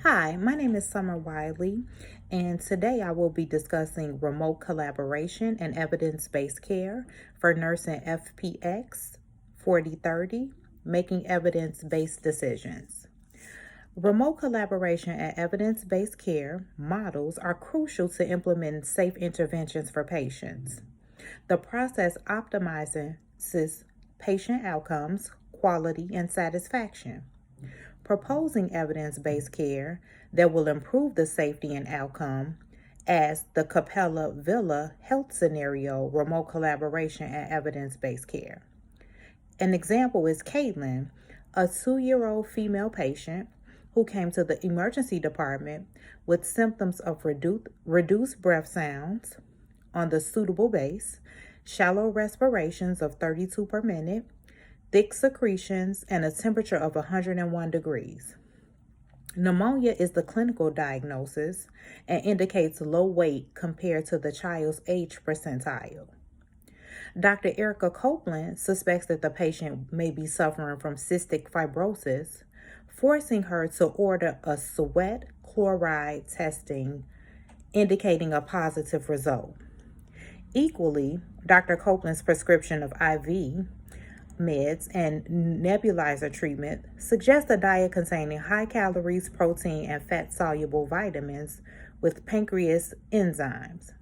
Hi, my name is Summer Wiley, and today I will be discussing remote collaboration and evidence-based care for NURSFPX 4030, making evidence-based decisions. Remote collaboration and evidence-based care models are crucial to implementing safe interventions for patients. The process optimizes patient outcomes, quality, and satisfaction. Proposing evidence-based care that will improve the safety and outcome as the Capella Villa Health Scenario Remote Collaboration and Evidence-Based Care. An example is Caitlin, a 2-year-old female patient who came to the emergency department with symptoms of reduced breath sounds on the suitable base, shallow respirations of 32 per minute, thick secretions, and a temperature of 101 degrees. Pneumonia is the clinical diagnosis and indicates low weight compared to the child's age percentile. Dr. Erica Copeland suspects that the patient may be suffering from cystic fibrosis, forcing her to order a sweat chloride testing, indicating a positive result. Equally, Dr. Copeland's prescription of IV meds and nebulizer treatment suggests a diet containing high calories, protein, and fat-soluble vitamins with pancreas enzymes.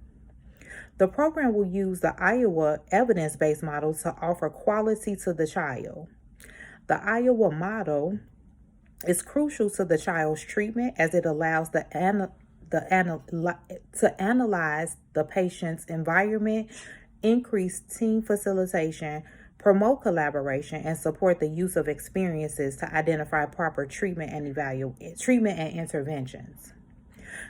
The program will use the Iowa evidence-based model to offer quality to the child. The Iowa model is crucial to the child's treatment as it allows to analyze the patient's environment, increase team facilitation, promote collaboration, and support the use of experiences to identify proper treatment and interventions.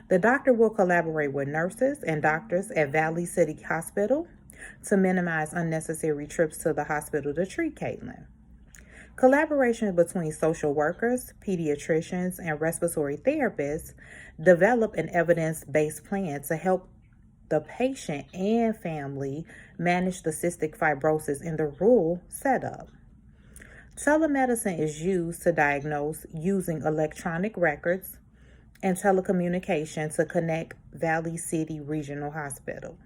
The doctor will collaborate with nurses and doctors at Valley City Hospital to minimize unnecessary trips to the hospital to treat Caitlin. Collaboration between social workers, pediatricians, and respiratory therapists develop an evidence-based plan to help the patient and family manage the cystic fibrosis in the rural setup. Telemedicine is used to diagnose using electronic records and telecommunication to connect Valley City Regional Hospital.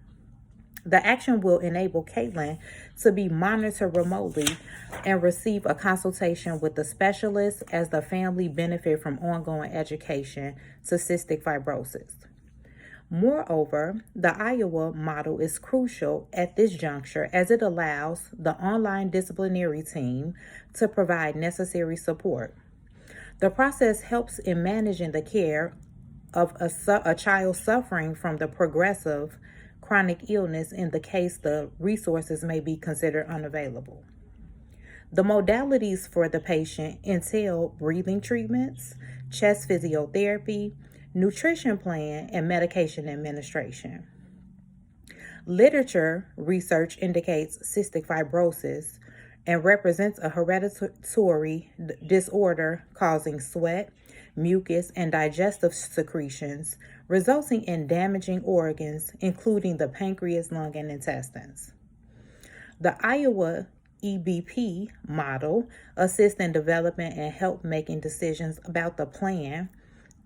The action will enable Caitlin to be monitored remotely and receive a consultation with the specialist as the family benefit from ongoing education to cystic fibrosis. Moreover, the Iowa model is crucial at this juncture as it allows the online disciplinary team to provide necessary support. The process helps in managing the care of a child suffering from the progressive chronic illness in the case the resources may be considered unavailable. The modalities for the patient entail breathing treatments, chest physiotherapy, nutrition plan, and medication administration. Literature research indicates cystic fibrosis and represents a hereditary disorder causing sweat, mucus, and digestive secretions, resulting in damaging organs, including the pancreas, lung, and intestines. The Iowa EBP model assists in development and help making decisions about the plan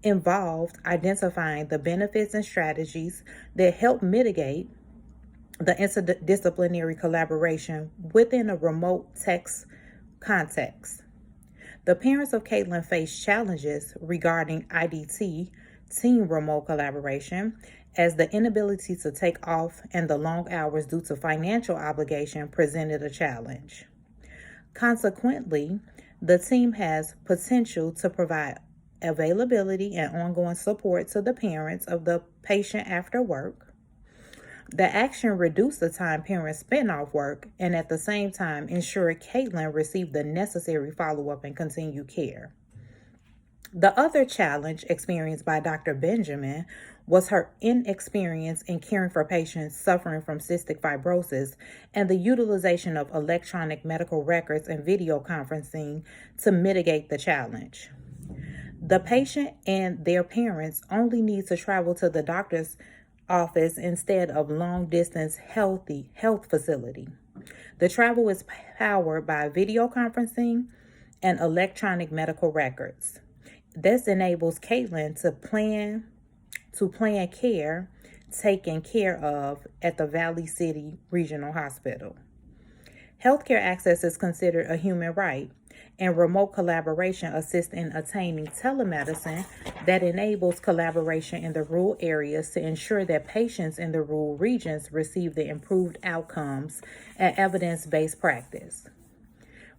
involved identifying the benefits and strategies that help mitigate the interdisciplinary collaboration within a remote text context. The parents of Caitlin face challenges regarding IDT, team remote collaboration, as the inability to take off and the long hours due to financial obligation presented a challenge. Consequently, the team has potential to provide availability and ongoing support to the parents of the patient after work. The action reduced the time parents spent off work and at the same time ensured Caitlin received the necessary follow-up and continued care. The other challenge experienced by Dr. Benjamin was her inexperience in caring for patients suffering from cystic fibrosis and the utilization of electronic medical records and video conferencing to mitigate the challenge. The patient and their parents only need to travel to the doctor's office instead of long-distance health facility. The travel is powered by video conferencing and electronic medical records. This enables Caitlin to plan care taken care of at the Valley City Regional Hospital. Healthcare access is considered a human right, and remote collaboration assists in attaining telemedicine that enables collaboration in the rural areas to ensure that patients in the rural regions receive the improved outcomes and evidence-based practice.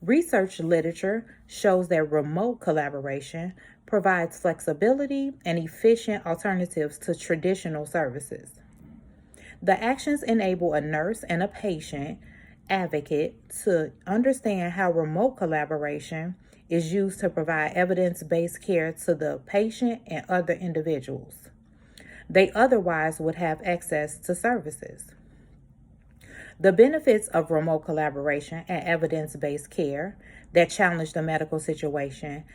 Research literature shows that remote collaboration provides flexibility and efficient alternatives to traditional services. The actions enable a nurse and a patient advocate to understand how remote collaboration is used to provide evidence-based care to the patient and other individuals they otherwise would have access to services. The benefits of remote collaboration and evidence-based care that challenge the medical situation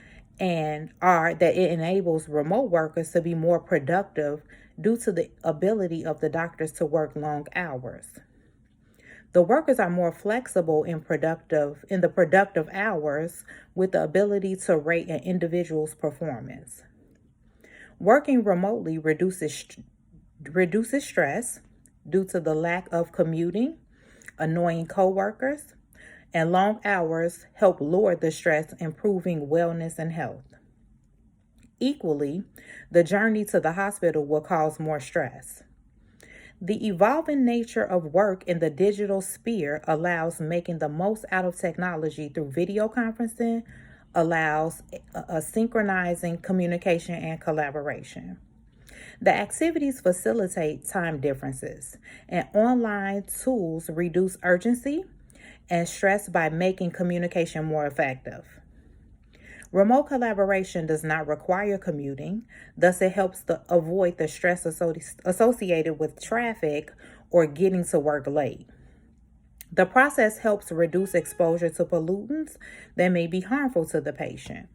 and are that it enables remote workers to be more productive due to the ability of the doctors to work long hours. The workers are more flexible in the productive hours with the ability to rate an individual's performance. Working remotely reduces stress due to the lack of commuting, annoying coworkers, and long hours help lower the stress, improving wellness and health. Equally, the journey to the hospital will cause more stress. The evolving nature of work in the digital sphere allows making the most out of technology through video conferencing, allows synchronizing communication and collaboration. The activities facilitate time differences, and online tools reduce urgency and stress by making communication more effective. Remote collaboration does not require commuting, thus it helps to avoid the stress associated with traffic or getting to work late. The process helps reduce exposure to pollutants that may be harmful to the patient.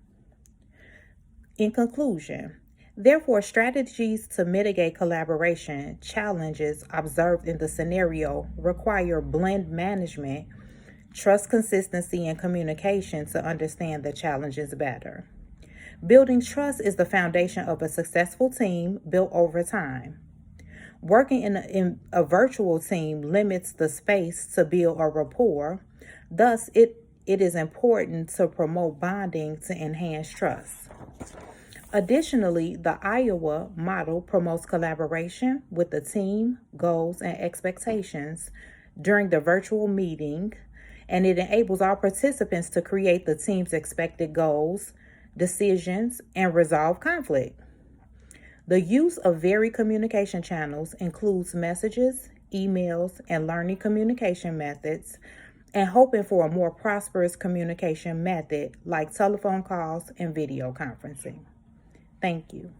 In conclusion, therefore, strategies to mitigate collaboration challenges observed in the scenario require blend management, trust, consistency, and communication to understand the challenges better. Building trust is the foundation of a successful team built over time. Working in a virtual team limits the space to build a rapport. Thus, it is important to promote bonding to enhance trust. Additionally, the Iowa model promotes collaboration with the team, goals, and expectations during the virtual meeting, and it enables all participants to create the team's expected goals, decisions, and resolve conflict. The use of varied communication channels includes messages, emails, and learning communication methods, and hoping for a more prosperous communication method like telephone calls and video conferencing. Thank you.